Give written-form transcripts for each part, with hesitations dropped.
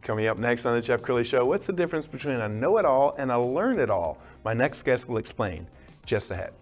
Coming up next on the Jeff Crilley Show, what's the difference between a know-it-all and a learn-it-all? My next guest will explain just ahead.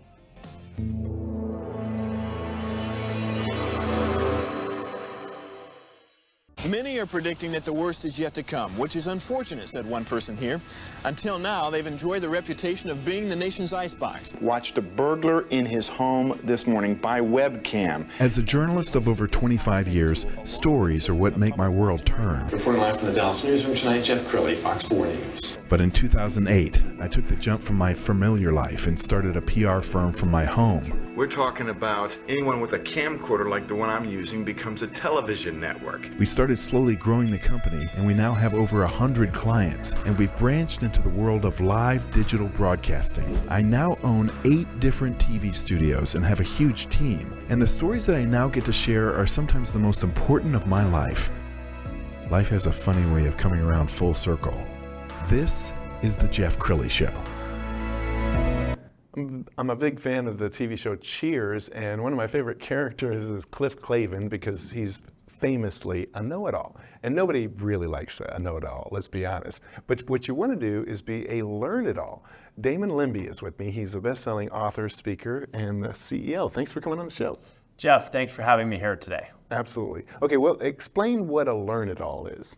Many are predicting that the worst is yet to come, which is unfortunate, said one person here. Until now, they've enjoyed the reputation of being the nation's icebox. Watched a burglar in his home this morning by webcam. As a journalist of over 25 years, stories are what make my world turn. Reporting live from the Dallas newsroom tonight, Jeff Crilley, Fox 4 News. But in 2008, I took the jump from my familiar life and started a PR firm from my home. We're talking about anyone with a camcorder like the one I'm using becomes a television network. We started slowly growing the company, and we now have over 100 clients, and we've branched into the world of live digital broadcasting. I now own 8 different TV studios and have a huge team, and the stories that I now get to share are sometimes the most important of my life. Life has a funny way of coming around full circle. This is the Jeff Crilley Show. I'm a big fan of the TV show Cheers, and one of my favorite characters is Cliff Clavin because he's famously a know-it-all. And nobody really likes a know-it-all, let's be honest. But what you want to do is be a learn-it-all. Damon Lembi is with me. He's a best-selling author, speaker, and CEO. Thanks for coming on the show. Jeff, thanks for having me here today. Absolutely. Okay, well, explain what a learn-it-all is.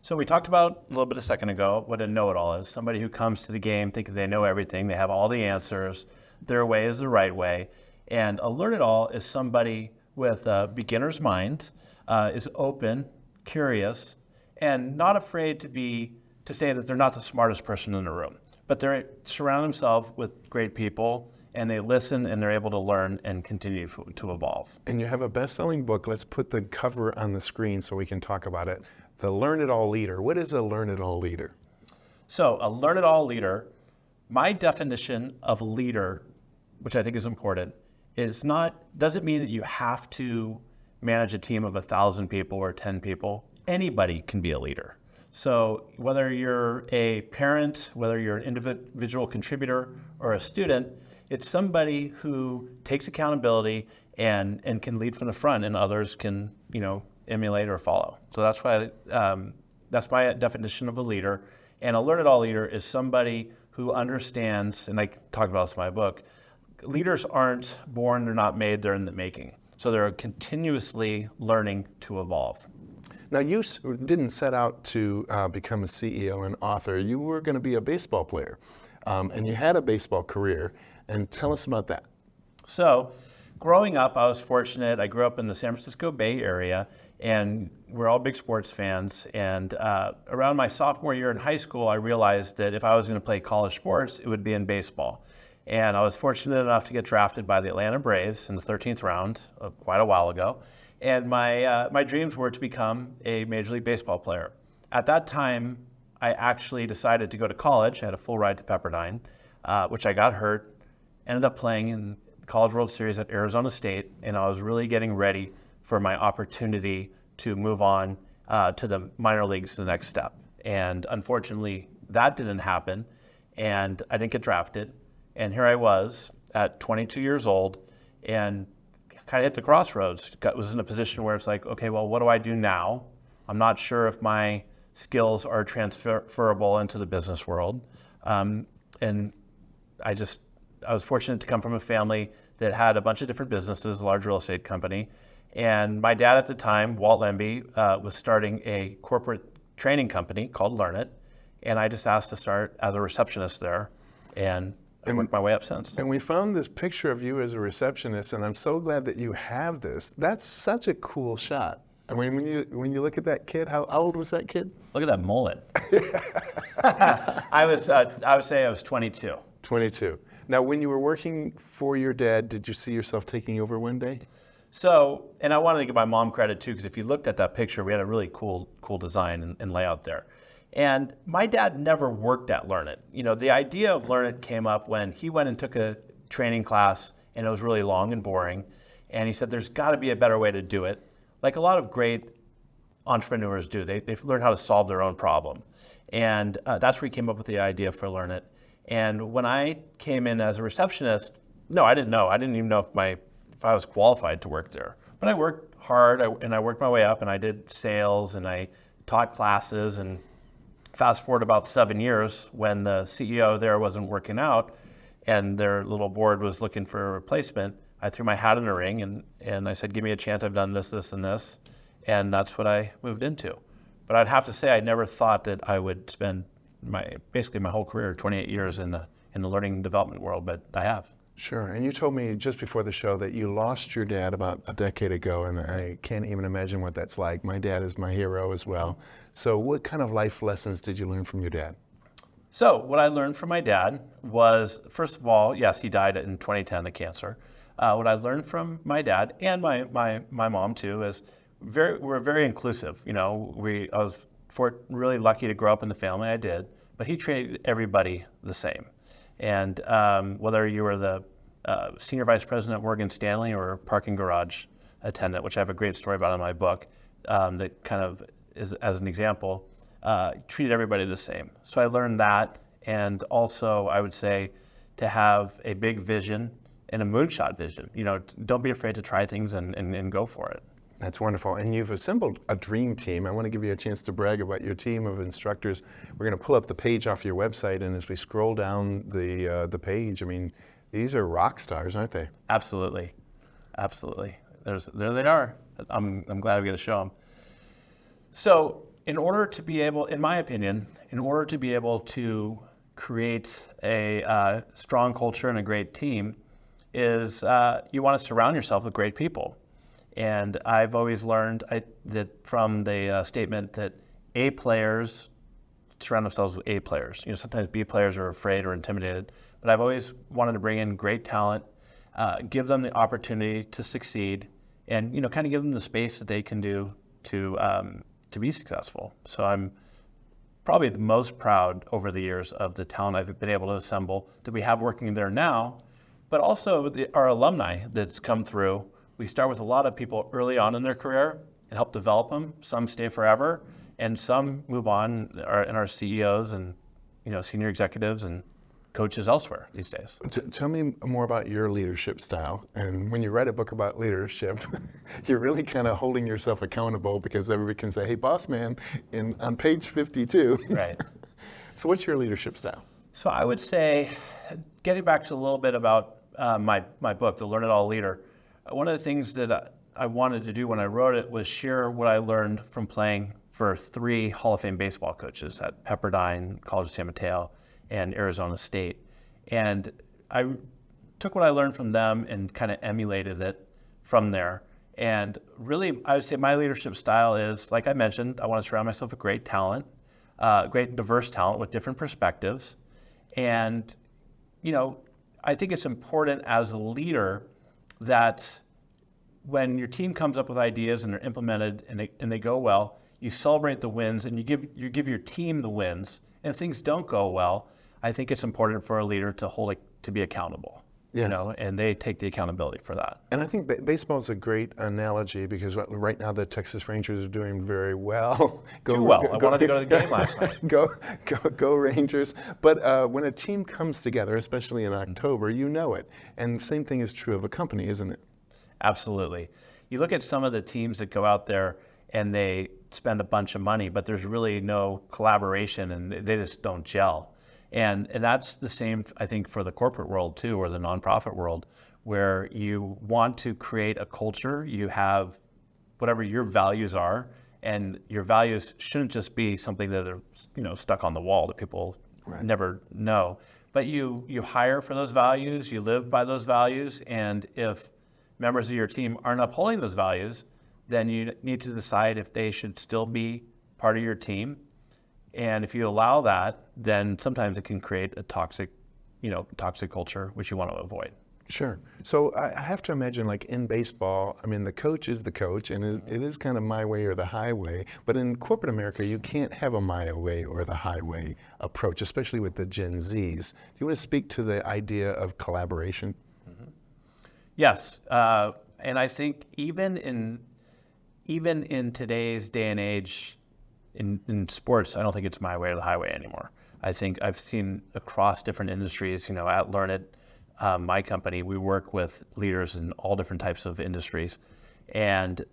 So we talked about a little bit a second ago what a know-it-all is. Somebody who comes to the game thinking they know everything, they have all the answers, their way is the right way. And a learn-it-all is somebody with a beginner's mind, is open, curious, and not afraid to say that they're not the smartest person in the room. But they surround themselves with great people, and they listen, and they're able to learn and continue to evolve. And you have a best-selling book. Let's put the cover on the screen so we can talk about it. The Learn-It-All Leader. What is a Learn-It-All Leader? So a Learn-It-All leader, my definition of a leader, which I think is important, doesn't mean that you have to manage a team of 1,000 people or 10 people. Anybody can be a leader. So whether you're a parent, whether you're an individual contributor or a student, it's somebody who takes accountability and can lead from the front, and others can, emulate or follow. So that's why that's my definition of a leader. And a learn-it-all leader is somebody who understands, and I talk about this in my book, leaders aren't born, they're not made, they're in the making. So they're continuously learning to evolve. Now, you didn't set out to become a CEO and author. You were going to be a baseball player, and you had a baseball career. And tell us about that. So growing up, I was fortunate. I grew up in the San Francisco Bay Area, and we're all big sports fans. And around my sophomore year in high school, I realized that if I was going to play college sports, it would be in baseball. And I was fortunate enough to get drafted by the Atlanta Braves in the 13th round quite a while ago. And my dreams were to become a Major League Baseball player. At that time, I actually decided to go to college. I had a full ride to Pepperdine, which I got hurt, ended up playing in the College World Series at Arizona State, and I was really getting ready for my opportunity to move on to the minor leagues, the next step. And unfortunately, that didn't happen, and I didn't get drafted. And here I was at 22 years old and kind of hit the crossroads. Was in a position where it's like, okay, well, what do I do now? I'm not sure if my skills are transferable into the business world. And I was fortunate to come from a family that had a bunch of different businesses, a large real estate company. And my dad at the time, Walt Lembi, was starting a corporate training company called Learn It. And I just asked to start as a receptionist there. And I worked my way up since. And we found this picture of you as a receptionist, and I'm so glad that you have this. That's such a cool shot. I mean, when you look at that kid, how old was that kid? Look at that mullet. I would say I was 22. 22. Now, when you were working for your dad, did you see yourself taking over one day? So, and I wanted to give my mom credit too, because if you looked at that picture, we had a really cool design and layout there. And my dad never worked at Learn It. The idea of Learn It came up when he went and took a training class, and it was really long and boring. And he said, there's got to be a better way to do it. Like a lot of great entrepreneurs do. They've learned how to solve their own problem. And that's where he came up with the idea for Learn It. And when I came in as a receptionist, no, I didn't know. I didn't even know if I was qualified to work there. But I worked hard, and I worked my way up, and I did sales, and I taught classes, and fast forward about 7 years when the CEO there wasn't working out and their little board was looking for a replacement, I threw my hat in the ring and I said, give me a chance. I've done this, this, and this. And that's what I moved into. But I'd have to say I never thought that I would spend basically my whole career, 28 years in the learning and development world, but I have. Sure. And you told me just before the show that you lost your dad about a decade ago, and I can't even imagine what that's like. My dad is my hero as well. So what kind of life lessons did you learn from your dad? So what I learned from my dad was, first of all, yes, he died in 2010 of cancer. What I learned from my dad and my mom too is we're very inclusive. You know, I was really lucky to grow up in the family I did, but he treated everybody the same. And whether you were the senior vice president at Morgan Stanley or a parking garage attendant, which I have a great story about in my book, that kind of is as an example, treated everybody the same. So I learned that, and also I would say to have a big vision and a moonshot vision. You know, don't be afraid to try things and go for it. That's wonderful. And you've assembled a dream team. I want to give you a chance to brag about your team of instructors. We're going to pull up the page off your website, and as we scroll down the page, I mean, these are rock stars, aren't they? Absolutely. Absolutely. There they are. I'm glad we get to show them. So in order to be able, in my opinion, in order to be able to create a strong culture and a great team is you want to surround yourself with great people. And I've always learned that from the statement that A players surround themselves with A players. You know, sometimes B players are afraid or intimidated, but I've always wanted to bring in great talent, give them the opportunity to succeed, and you know, kind of give them the space that they can do to be successful. So I'm probably the most proud over the years of the talent I've been able to assemble that we have working there now, but also our alumni that's come through. We start with a lot of people early on in their career and help develop them. Some stay forever, and some move on and are CEOs and senior executives and coaches elsewhere these days. Tell me more about your leadership style. And when you write a book about leadership, you're really kind of holding yourself accountable because everybody can say, "Hey, boss man," on page 52. Right. So what's your leadership style? So I would say, getting back to a little bit about my book, The Learn It All Leader. One of the things that I wanted to do when I wrote it was share what I learned from playing for 3 Hall of Fame baseball coaches at Pepperdine, College of San Mateo, and Arizona State. And I took what I learned from them and kind of emulated it from there. And really, I would say my leadership style is, like I mentioned, I want to surround myself with great talent, great diverse talent with different perspectives. And, I think it's important as a leader that when your team comes up with ideas and they're implemented and they go well, you celebrate the wins and you give your team the wins. And if things don't go well, I think it's important for a leader to be accountable. Yes. And they take the accountability for that. And I think baseball is a great analogy because right now the Texas Rangers are doing very well. Too well. I wanted to go to the game last night. Go Rangers. But when a team comes together, especially in October, you know it. And the same thing is true of a company, isn't it? Absolutely. You look at some of the teams that go out there and they spend a bunch of money, but there's really no collaboration and they just don't gel. And that's the same, I think, for the corporate world too, or the nonprofit world, where you want to create a culture. You have whatever your values are, and your values shouldn't just be something that are stuck on the wall that people never know. But you hire for those values, you live by those values, and if members of your team aren't upholding those values, then you need to decide if they should still be part of your team. And if you allow that, then sometimes it can create a toxic culture, which you want to avoid. Sure. So I have to imagine, like in baseball, I mean, the coach is the coach, and it is kind of my way or the highway. But in corporate America, you can't have a my way or the highway approach, especially with the Gen Zs. Do you want to speak to the idea of collaboration? Mm-hmm. Yes, and I think even in today's day and age, in sports, I don't think it's my way or the highway anymore. I think I've seen across different industries, at Learn It, my company, we work with leaders in all different types of industries. And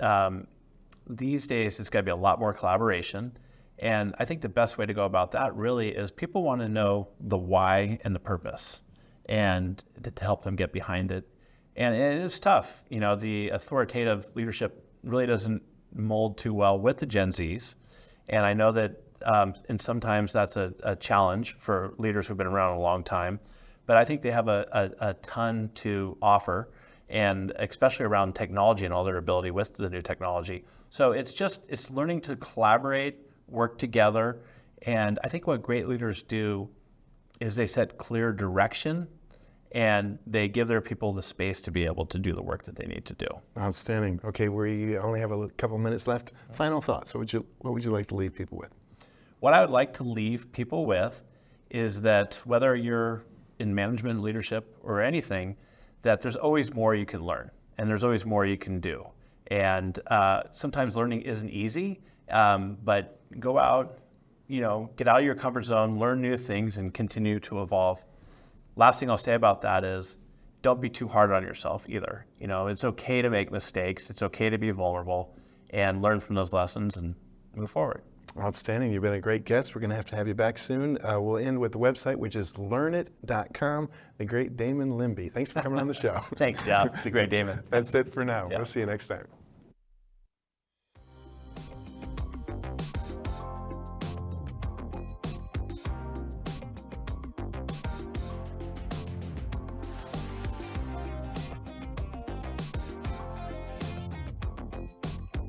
these days, it's got to be a lot more collaboration. And I think the best way to go about that really is people want to know the why and the purpose, and to help them get behind it. And it is tough. You know, the authoritative leadership really doesn't mold too well with the Gen Zs. And I know that and sometimes that's a challenge for leaders who've been around a long time. But I think they have a ton to offer, and especially around technology and all their ability with the new technology. So it's learning to collaborate, work together. And I think what great leaders do is they set clear direction, and they give their people the space to be able to do the work that they need to do. Outstanding. Okay, we only have a couple minutes left. Final thoughts. What would you like to leave people with? What I would like to leave people with is that whether you're in management, leadership, or anything, that there's always more you can learn, and there's always more you can do. And sometimes learning isn't easy, but go out, get out of your comfort zone, learn new things, and continue to evolve. Last thing I'll say about that is don't be too hard on yourself either. It's okay to make mistakes. It's okay to be vulnerable and learn from those lessons and move forward. Outstanding. You've been a great guest. We're going to have you back soon. We'll end with the website, which is learnit.com. The great Damon Lembi. Thanks for coming on the show. Thanks, Jeff. The great Damon. That's it for now. Yeah. We'll see you next time.